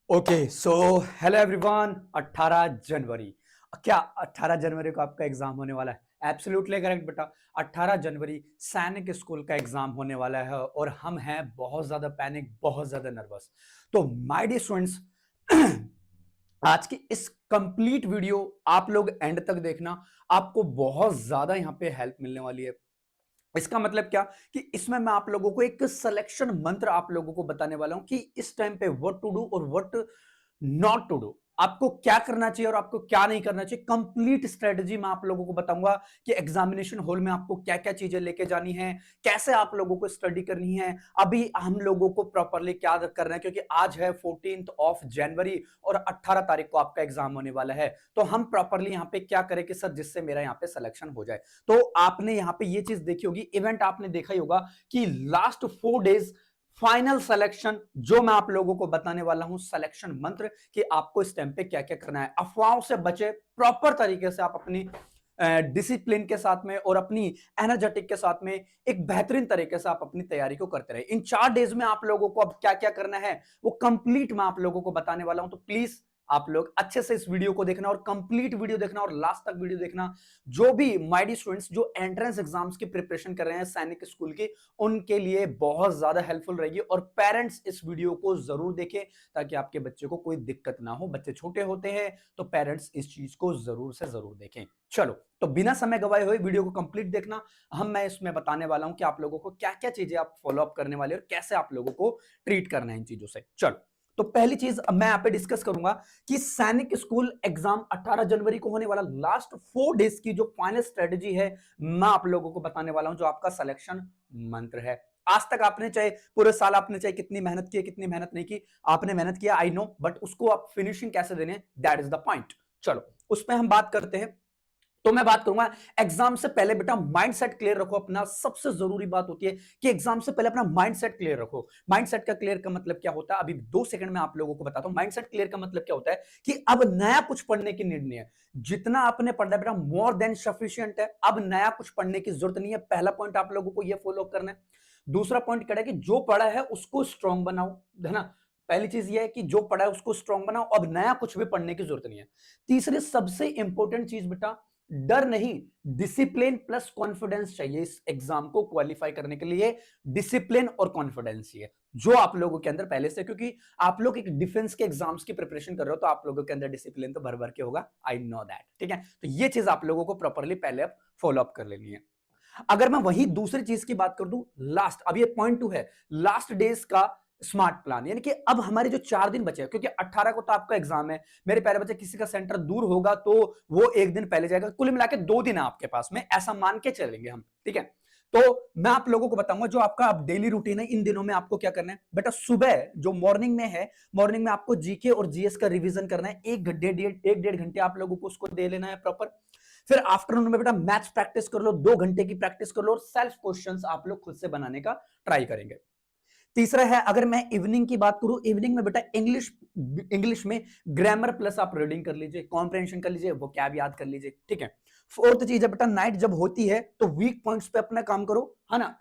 Okay so hello everyone. 18 जनवरी, क्या 18 जनवरी को आपका एग्जाम होने वाला है? एब्सोल्युटली करेक्ट बेटा। 18 जनवरी सैनिक स्कूल का एग्जाम होने वाला है और हम हैं बहुत ज्यादा पैनिक, बहुत ज्यादा नर्वस। तो माय डियर स्टूडेंट्स, आज की इस कंप्लीट वीडियो आप लोग एंड तक देखना, आपको बहुत ज्यादा यहां पे हेल्प मिलने वाली है। इसका मतलब क्या कि इसमें मैं आप लोगों को एक सिलेक्शन मंत्र आप लोगों को बताने वाला हूं कि इस टाइम पे व्हाट टू डू और व्हाट नॉट टू डू, आपको क्या करना चाहिए और आपको क्या नहीं करना चाहिए। कंप्लीट स्ट्रेटजी मैं आप लोगों को बताऊंगा कि एग्जामिनेशन हॉल में आपको क्या क्या चीजें लेके जानी है, कैसे आप लोगों को स्टडी करनी है, अभी हम लोगों को प्रॉपरली क्या करना है, क्योंकि आज है 14th ऑफ जनवरी और 18 तारीख को आपका एग्जाम होने वाला है। तो हम प्रॉपरली यहाँ पे क्या करें कि सर जिससे मेरा यहाँ पे सिलेक्शन हो जाए। तो आपने यहाँ पे ये चीज देखी होगी, इवेंट आपने देखा ही होगा कि लास्ट 4 डेज फाइनल सिलेक्शन, जो मैं आप लोगों को बताने वाला हूं सिलेक्शन मंत्र कि आपको इस टाइम पे क्या क्या करना है। अफवाहों से बचे, प्रॉपर तरीके से आप अपनी डिसिप्लिन के साथ में और अपनी एनर्जेटिक के साथ में एक बेहतरीन तरीके से आप अपनी तैयारी को करते रहे। इन 4 डेज में आप लोगों को अब क्या क्या करना है वो कंप्लीट मैं आप लोगों को बताने वाला हूं। तो प्लीज आप लोग अच्छे से इस वीडियो को देखना और कंप्लीट वीडियो देखना और लास्ट तक वीडियो देखना। जो भी माय डियर स्टूडेंट्स जो एंट्रेंस एग्जाम्स की प्रिपरेशन कर रहे हैं सैनिक स्कूल की, उनके लिए बहुत ज्यादा हेल्पफुल रहेगी। और पेरेंट्स इस वीडियो को जरूर देखें ताकि आपके बच्चे को कोई दिक्कत ना हो। बच्चे छोटे होते हैं तो पेरेंट्स इस चीज को जरूर से जरूर देखें। चलो, तो बिना समय गवाए हुए वीडियो को कंप्लीट देखना। मैं इसमें बताने वाला हूं कि आप लोगों को क्या क्या चीजें आप फॉलो अप करने वाले और कैसे आप लोगों को ट्रीट करना है इन चीजों से। चलो, तो पहली चीज मैं यहाँ पे डिस्कस करूंगा कि सैनिक स्कूल एग्जाम 18 जनवरी को होने वाला लास्ट 4 डेज की जो फाइनल स्ट्रेटेजी है मैं आप लोगों को बताने वाला हूं, जो आपका सिलेक्शन मंत्र है। आज तक आपने चाहे पूरे साल आपने चाहे कितनी मेहनत की कितनी मेहनत नहीं की, आपने मेहनत किया आई नो, बट उसको आप फिनिशिंग कैसे देने, दैट इज द पॉइंट। चलो, उस पर हम बात करते हैं। तो मैं बात करूंगा एग्जाम से पहले बेटा माइंडसेट क्लियर रखो अपना। सबसे जरूरी बात होती है कि एग्जाम से पहले अपना माइंडसेट क्लियर रखो। माइंडसेट का क्लियर का मतलब क्या होता है, अभी 2 सेकंड में आप लोगों को बताता हूं। माइंडसेट क्लियर का मतलब क्या होता है कि अब नया कुछ पढ़ने की नीड नहीं है। जितना आपने पढ़ा है बेटा मोर देन सफिशियंट है। अब नया कुछ पढ़ने की जरूरत नहीं है। पहला पॉइंट आप लोगों को यह फॉलो करना है। दूसरा पॉइंट क्या है कि जो पढ़ा है उसको स्ट्रांग बनाओ, है ना। पहली चीज यह है कि जो पढ़ा है उसको स्ट्रांग बनाओ, अब नया कुछ भी पढ़ने की जरूरत नहीं है। तीसरी सबसे इंपॉर्टेंट चीज बेटा, डर नहीं, डिसिप्लिन प्लस कॉन्फिडेंस चाहिए इस एग्जाम को क्वालिफाई करने के लिए। डिसिप्लिन और कॉन्फिडेंस चाहिए जो आप लोगों के अंदर पहले से, क्योंकि आप लोग एक डिफेंस के एग्जाम्स की प्रिपरेशन कर रहे हो तो आप लोगों के अंदर डिसिप्लिन तो भर भर के होगा, आई नो दैट। ठीक है, तो ये चीज आप लोगों को प्रॉपरली पहले अब फॉलो अप कर लेनी है। अगर मैं वही दूसरी चीज की बात कर दूं, लास्ट, अब ये पॉइंट 2 है, लास्ट डेज का स्मार्ट प्लान, यानी कि अब हमारे जो 4 दिन बचे हैं, क्योंकि 18 को तो आपका एग्जाम है मेरे प्यारे बच्चे। किसी का सेंटर दूर होगा तो वो एक दिन पहले जाएगा, कुल मिला के 2 दिन है आपके पास में, ऐसा मान के चलेंगे हम। ठीक है, तो मैं आप लोगों को बताऊंगा जो आपका अब डेली रूटीन है इन दिनों में आपको क्या करना है बेटा। सुबह जो मॉर्निंग में है, मॉर्निंग में आपको जीके और जीएस का रिवीजन करना है। एक डेढ़ घंटे आप लोगों को उसको दे लेना है प्रॉपर। फिर आफ्टरनून में बेटा मैथ्स प्रैक्टिस कर लो, 2 घंटे की प्रैक्टिस कर लो और सेल्फ क्वेश्चंस आप लोग खुद से बनाने का ट्राई करेंगे। तीसरा है, अगर मैं इवनिंग की बात करूं, इवनिंग में बेटा इंग्लिश, इंग्लिश में ग्रामर प्लस आप रीडिंग कर लीजिए, कॉम्प्रिहेंशन कर लीजिए, वो क्या याद कर लीजिए। ठीक है, फोर्थ चीज है बेटा, नाइट जब होती है तो वीक पॉइंट्स पे अपना काम करो, है ना।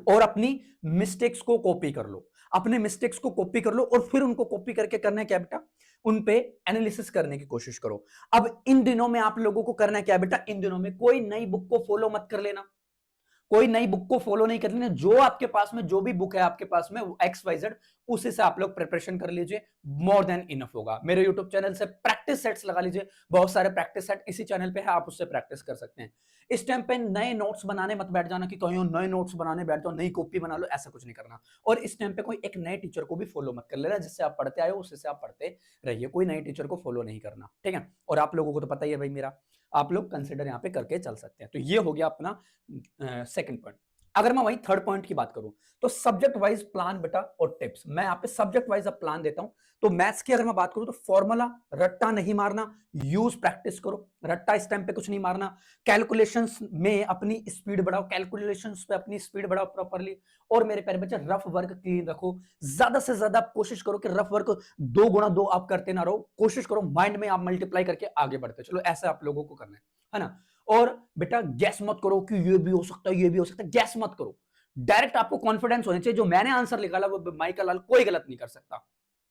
और अपनी मिस्टेक्स को कॉपी कर लो, अपने मिस्टेक्स को कॉपी कर लो और फिर उनको कॉपी करके करना है क्या बेटा, उन पे एनालिसिस करने की कोशिश करो। अब इन दिनों में आप लोगों को करना है क्या बेटा, इन दिनों में कोई नई बुक को फॉलो मत कर लेना, कोई नई बुक को फॉलो नहीं कर लेना। जो आपके पास में जो भी बुक है आपके पास में एक्स वाई जेड, उसी से आप लोग प्रिपरेशन कर लीजिए, मोर देन इनफ होगा। मेरे यूट्यूब चैनल से प्रैक्टिस सेट्स लगा लीजिए, बहुत सारे प्रैक्टिस सेट इसी चैनल पे है, आप उससे प्रैक्टिस कर सकते हैं। इस टाइम पे नए नोट्स बनाने मत बैठ जाना कि कहीं नए नोट्स बनाने बैठ जाओ, नई कॉपी बना लो, ऐसा कुछ नहीं करना। और इस टाइम पे कोई एक नए टीचर को भी फॉलो मत कर लेना, जिससे आप पढ़ते आए हो उसी से आप पढ़ते रहिए, कोई नए टीचर को फॉलो नहीं करना। ठीक है, और आप लोगों को तो पता ही है भाई मेरा, आप लोग कंसिडर यहाँ पे करके चल सकते हैं। तो ये हो गया अपना सेकंड पॉइंट। अगर मैं वही थर्ड पॉइंट की बात करूं तो सब्जेक्ट वाइज प्लान बेटा और टिप्स, मैं यहां पे सब्जेक्ट वाइज अब प्लान देता हूं। तो मैथ्स की अगर मैं बात करूं तो फॉर्मूला रट्टा नहीं मारना, यूज प्रैक्टिस करो, रट्टा इस टाइम पे कुछ नहीं मारना। कैलकुलेशंस में अपनी स्पीड बढ़ाओ, कैलकुलेशंस पे अपनी स्पीड बढ़ाओ प्रॉपर्ली। और मेरे प्यारे बच्चे रफ वर्क क्लीन रखो, ज्यादा से ज्यादा आप कोशिश करो कि रफ वर्क 2 गुणा 2 आप करते ना रहो, कोशिश करो माइंड में आप मल्टीप्लाई करके आगे बढ़ते चलो, ऐसा आप लोगों को करना है ना। और बेटा गैस मत करो कि ये भी हो सकता है ये भी हो सकता है, गैस मत करो। डायरेक्ट आपको कॉन्फिडेंस होना चाहिए, जो मैंने आंसर निकाला वो माइकल लाल कोई गलत नहीं कर सकता।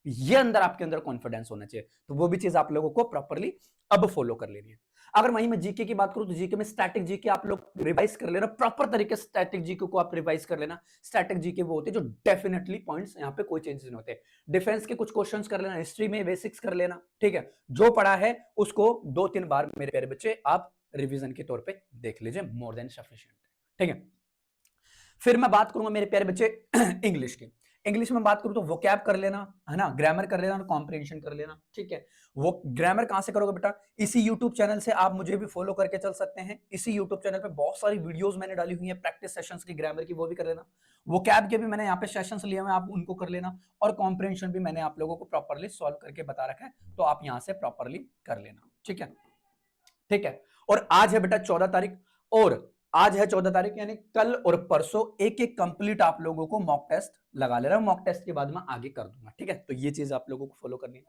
ये अंदर आपके अंदर कॉन्फिडेंस होना चाहिए। तो वो भी चीज आप लोगों को प्रॉपरली अब फॉलो कर लेनी है। अगर वहीं मैं जीके की बात करूं तो जीके में स्टैटिक जीके आप लोग रिवाइज कर लेना, प्रॉपर तरीके से स्टैटिक जीके को आप रिवाइज कर लेना। स्टैटिक जीके वो होते हैं जो डेफिनेटली पॉइंट्स, यहाँ पे कोई चेंजेस नहीं होते। डिफेंस के कुछ क्वेश्चंस कर लेना, हिस्ट्री में बेसिक्स कर लेना, ठीक है। जो पढ़ा है उसको 2-3 बार मेरे प्यारे बच्चे आप रिवीजन के तौर पे देख लीजिए, मोर देन सफिशिएंट, ठीक है। फिर मैं बात करूंगा मेरे प्यारे बच्चे इंग्लिश की। इंग्लिश में बात करूं तो वोकैब कर लेना, है ना, ग्रामर कर लेना और कॉम्प्रिहेंशन कर लेना, ठीक है। वो ग्रामर कहां से करोगे बेटा, इसी यूट्यूब चैनल से आप मुझे भी फॉलो करके चल सकते हैं। इसी यूट्यूब चैनल पे बहुत सारी वीडियोस मैंने डाली हुई है प्रैक्टिस सेशंस की ग्रामर की, वो भी कर लेना। वोकैब के भी मैंने यहाँ पे सेशंस लिए हुए, आप उनको कर लेना। और कॉम्प्रिहेंशन भी मैंने आप लोगों को प्रॉपरली सॉल्व करके बता रखा है, तो आप यहां से प्रॉपरली कर लेना, ठीक है, ठीक है। और आज है बेटा 14 तारीख, और आज है 14 तारीख, यानी कल और परसों एक एक कंप्लीट आप लोगों को मॉक टेस्ट लगा ले रहा हूं। मॉक टेस्ट के बाद मैं आगे कर दूंगा, ठीक है। तो ये चीज आप लोगों को फॉलो करनी है।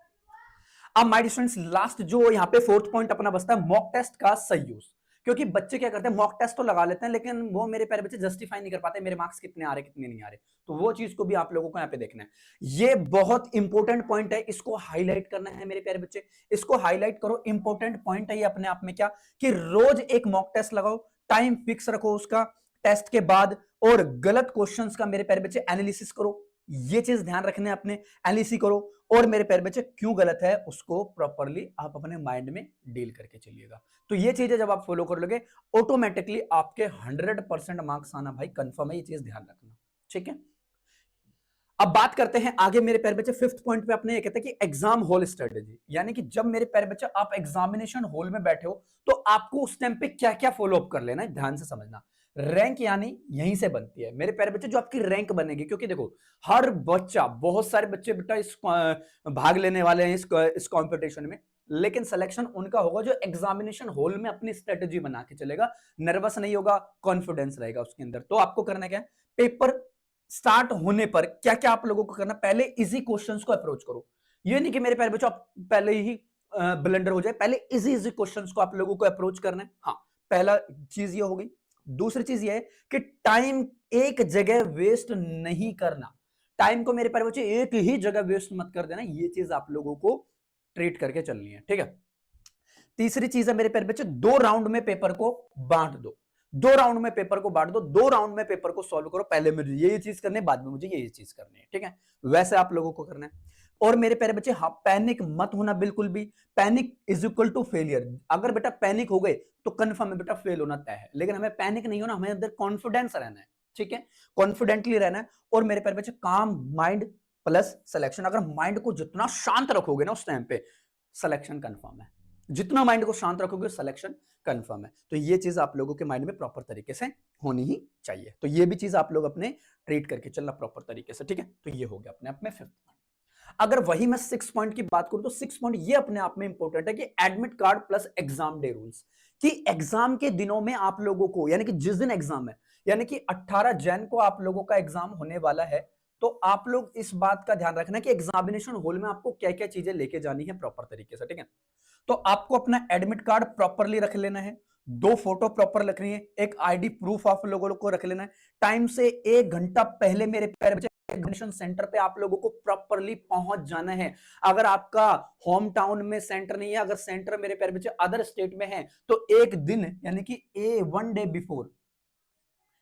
अब माय स्टूडेंट्स, लास्ट जो यहाँ पे 4th पॉइंट अपना बचता है, मॉक टेस्ट का सही यूज। क्योंकि बच्चे क्या करते हैं, मॉक टेस्ट तो लगा लेते हैं, लेकिन वो मेरे प्यारे बच्चे जस्टिफाई नहीं कर पाते मेरे मार्क्स कितने आ रहे कितने नहीं आ रहे। तो वो चीज को भी आप लोगों को यहाँ पे देखना है। ये बहुत इंपॉर्टेंट पॉइंट है, इसको हाईलाइट करना है मेरे प्यारे बच्चे। इसको हाईलाइट करो, इंपॉर्टेंट पॉइंट है ये अपने आप में। क्या कि रोज एक मॉक टेस्ट लगाओ, टाइम फिक्स रखो उसका टेस्ट के बाद, और गलत क्वेश्चंस का मेरे प्यारे बच्चे एनालिसिस करो। ये चीज ध्यान रखने अपने, एनालिसिस करो। और मेरे प्यारे बच्चे क्यों गलत है उसको प्रॉपरली आप अपने माइंड में डील करके चलिएगा। तो ये चीजें जब आप फॉलो कर लोगे, ऑटोमेटिकली आपके 100% मार्क्स आना भाई कंफर्म है, ये चीज ध्यान रखना, ठीक है। अब बात करते हैं आगे मेरे प्यारे बच्चे 5th पॉइंट पे अपने ये कहते हैं कि एग्जाम हॉल स्ट्रेटेजी। यानी कि जब मेरे प्यारे बच्चे आप एग्जामिनेशन हॉल में बैठे हो तो आपको उस टाइम पे क्या क्या फॉलो अप कर लेना है, ध्यान से समझना। रैंक यानी यहीं से बनती है मेरे प्यारे बच्चे, जो आपकी रैंक बनेगी। क्योंकि देखो हर बच्चा, बहुत सारे बच्चे बेटा इस भाग लेने वाले हैं इस कंपटीशन में, लेकिन सिलेक्शन उनका होगा जो एग्जामिनेशन हॉल में अपनी स्ट्रेटेजी बना के चलेगा, नर्वस नहीं होगा, कॉन्फिडेंस रहेगा उसके अंदर। तो आपको करना क्या है, पेपर स्टार्ट होने पर क्या क्या आप लोगों को करना, पहले इजी क्वेश्चंस को अप्रोच करो। ये नहीं कि मेरे प्यारे बच्चों आप पहले ही ब्लेंडर हो जाए, पहले इजी इजी क्वेश्चंस को आप लोगों को अप्रोच करना है। हाँ, पहला चीज ये हो गई। दूसरी चीज ये है कि टाइम एक जगह वेस्ट नहीं करना। टाइम को मेरे प्यारे बच्चे एक ही जगह वेस्ट मत कर देना, ये चीज आप लोगों को ट्रीट करके चलनी है, ठीक है। तीसरी चीज है मेरे प्यारे बच्चे, 2 राउंड में पेपर को बांट दो। 2 राउंड में पेपर को बांट दो, 2 राउंड में पेपर को सॉल्व करो। पहले मुझे ये चीज करनी है, बाद में मुझे ये चीज करनी है, ठीक है। वैसे आप लोगों को करना है। और मेरे प्यारे बच्चे, हाँ, पैनिक मत होना बिल्कुल भी। Panic is equal to failure. अगर बेटा पैनिक हो गए तो कंफर्म है बेटा फेल होना तय है। लेकिन हमें पैनिक नहीं होना, हमें अंदर कॉन्फिडेंस रहना है, ठीक है, कॉन्फिडेंटली रहना है। और मेरे प्यारे बच्चे, काम माइंड प्लस सिलेक्शन। अगर माइंड को जितना शांत रखोगे ना उस टाइम पे, सिलेक्शन कंफर्म है। जितना माइंड को शांत रखोगे सिलेक्शन कंफर्म है। तो ये चीज आप लोगों के माइंड में प्रॉपर तरीके से होनी ही चाहिए। तो ये भी चीज आप लोग अपने ट्रीट करके चलना प्रॉपर तरीके से, ठीक है। तो ये हो गया अपने आप में 5th पॉइंट। अगर वही मैं 6 पॉइंट की बात करूं तो 6 पॉइंट ये अपने आप में इंपॉर्टेंट है कि admit card plus exam day rules. कि एग्जाम के दिनों में आप लोगों को, यानी कि जिस दिन एग्जाम है, यानी कि 18 जैन को आप लोगों का एग्जाम होने वाला है, तो आप लोग इस बात का ध्यान रखना कि एग्जामिनेशन हॉल में आपको क्या क्या चीजें लेके जानी है प्रॉपर तरीके से, ठीक है। तो आपको अपना एडमिट कार्ड प्रॉपरली रख लेना है, 2 फोटो प्रॉपर रखनी है, एक आईडी प्रूफ आप लोगों को रख लेना है। टाइम से 1 घंटा पहले मेरे प्यारे बच्चे एग्जामिनेशन सेंटर पे आप लोगों को प्रॉपरली पहुंच जाना है। अगर आपका होम टाउन में सेंटर नहीं है, अगर सेंटर मेरे प्यारे बच्चे अदर स्टेट में है, तो एक दिन यानी कि 1 डे बिफोर,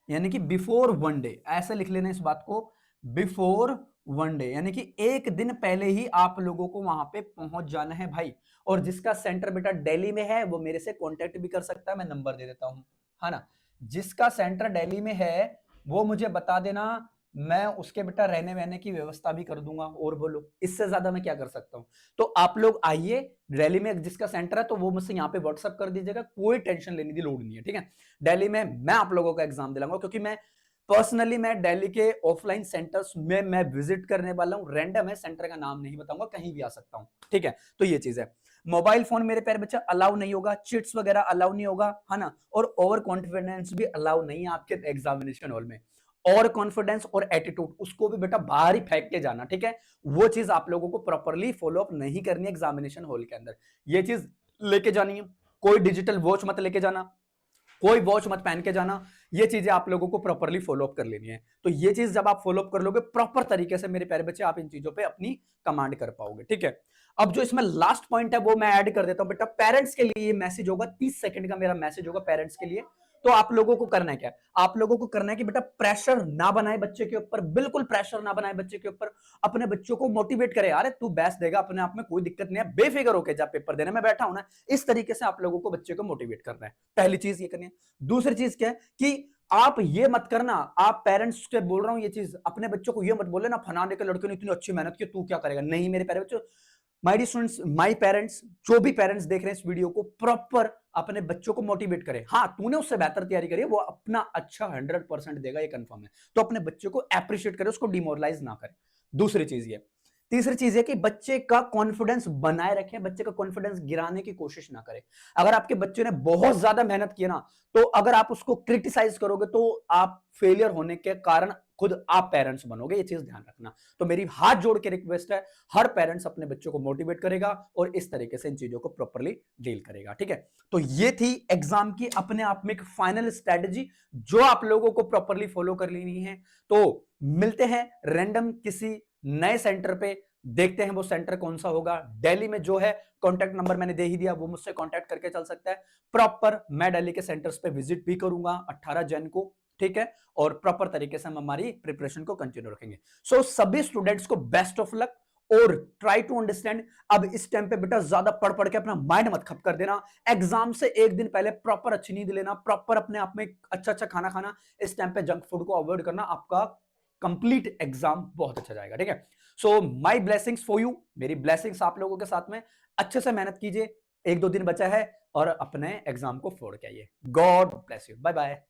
यानी कि बिफोर 1 डे, ऐसे लिख लेना इस बात को, बिफोर 1 डे, यानी कि एक दिन पहले ही आप लोगों को वहां पे पहुंच जाना है भाई। और जिसका सेंटर बेटा दिल्ली में है वो मेरे से कांटेक्ट भी कर सकता है, मैं नंबर दे देता हूं, है ना। जिसका सेंटर दिल्ली में है वो मुझे बता देना, मैं उसके बेटा रहने वहने की व्यवस्था भी कर दूंगा। और बोलो इससे ज्यादा मैं क्या कर सकता हूं। तो आप लोग आइए, दिल्ली में जिसका सेंटर है तो वो मुझसे यहाँ पे व्हाट्सअप कर दीजिएगा, कोई टेंशन लेने की लोड नहीं है, ठीक है। दिल्ली में मैं आप लोगों का एग्जाम दिलाऊंगा, क्योंकि मैं पर्सनली मैं दिल्ली के ऑफलाइन सेंटर्स में मैं विजिट करने वाला हूं। रैंडम है, सेंटर का नाम नहीं बताऊंगा, कहीं भी आ सकता हूं, ठीक है। तो ये चीज है। मोबाइल फोन मेरे प्यारे बच्चा अलाउ नहीं होगा, चिट्स वगैरह अलाउ नहीं होगा, है ना। और ओवर कॉन्फिडेंस भी अलाउ नहीं है आपके एग्जामिनेशन हॉल में। और कॉन्फिडेंस और एटीट्यूड उसको भी बेटा बाहर ही फेंक के जाना, ठीक है। वो चीज आप लोगों को प्रॉपरली फॉलो अप नहीं करनी है एग्जामिनेशन हॉल के अंदर, ये चीज लेके जानी है। कोई डिजिटल वॉच मत लेके जाना, कोई वॉच मत पहन के जाना। ये चीजें आप लोगों को प्रॉपरली फॉलो अप कर लेनी है। तो ये चीज जब आप फॉलो अप कर लोगे प्रॉपर तरीके से मेरे प्यारे बच्चे, आप इन चीजों पे अपनी कमांड कर पाओगे। ठीक है, अब जो इसमें लास्ट पॉइंट है वो मैं ऐड कर देता हूं बेटा। पेरेंट्स के लिए ये मैसेज होगा, 30 सेकंड का मेरा मैसेज होगा पेरेंट्स के लिए। तो आप लोगों को करना है क्या, आप लोगों को करना है कि बेटा प्रेशर ना बनाए बच्चे के ऊपर, बिल्कुल प्रेशर ना बनाए बच्चे के ऊपर। अपने बच्चों को मोटिवेट करे, अरे तू बेस्ट देगा, अपने आप में कोई दिक्कत नहीं है, बेफिक्र होकर जा, पेपर देने में बैठा हूं ना। इस तरीके से आप लोगों को बच्चे को मोटिवेट करना है, पहली चीज ये करनी है। दूसरी चीज क्या है कि आप ये मत करना, आप पेरेंट्स से बोल रहा हूं ये चीज, अपने बच्चों को ये मत बोले ना फलाने के लड़के ने इतनी अच्छी मेहनत की, तू क्या करेगा। नहीं मेरे प्यारे बच्चों, my dear students, my parents, जो भी पेरेंट्स देख रहे हैं इस वीडियो को, प्रॉपर अपने बच्चों को मोटिवेट करें। हाँ तूने उससे बेहतर तैयारी करी है, वो अपना अच्छा 100% देगा, ये कंफर्म है। तो अपने बच्चे को अप्रिशिएट करें, उसको डिमोरलाइज ना करें। दूसरी चीज ये, तीसरी चीज है कि बच्चे का कॉन्फिडेंस बनाए रखें, बच्चे का कॉन्फिडेंस गिराने की कोशिश ना करें। अगर आपके बच्चे ने बहुत ज्यादा मेहनत की ना, तो अगर आप उसको क्रिटिसाइज करोगे तो आप फेलियर होने के कारण खुद आप पेरेंट्स बनोगे, ये चीज ध्यान रखना। तो मेरी हाथ जोड़ के रिक्वेस्ट है, हर पेरेंट्स अपने बच्चों को मोटिवेट करेगा और इस तरीके से इन चीजों को प्रॉपरली डील करेगा। ठीक है, तो ये थी एग्जाम की अपने आप में एक फाइनल स्ट्रेटेजी जो आप लोगों को प्रॉपरली फॉलो कर लेनी है। तो मिलते हैं रैंडम किसी नए सेंटर पे, देखते हैं वो सेंटर कौन सा होगा। दिल्ली में जो है कॉन्टैक्ट नंबर मैंने दे ही दिया, वो मुझसे कॉन्टैक्ट करके चल सकता है। प्रॉपर मैं दिल्ली के सेंटर्स पे विजिट भी करूंगा 18 जन को। ठीक है, और प्रॉपर तरीके से हम हमारी प्रिपरेशन को कंटिन्यू रखेंगे। सो सभी स्टूडेंट्स को बेस्ट ऑफ लक और ट्राई टू अंडरस्टैंड। अब इस टाइम पे बेटा ज्यादा पढ़ पढ़ के अपना माइंड मत खप कर देना। एग्जाम से एक दिन पहले प्रॉपर अच्छी नींद लेना, प्रॉपर अपने आप में अच्छा अच्छा खाना खाना। इस टाइम पे जंक फूड को अवॉइड करना, आपका कंप्लीट एग्जाम बहुत अच्छा जाएगा। ठीक है, सो माई ब्लेसिंग्स फॉर यू, मेरी ब्लेसिंग्स आप लोगों के साथ में। अच्छे से मेहनत कीजिए, 1-2 दिन बचा है और अपने एग्जाम को फोड़ के आइए। God bless you, bye bye.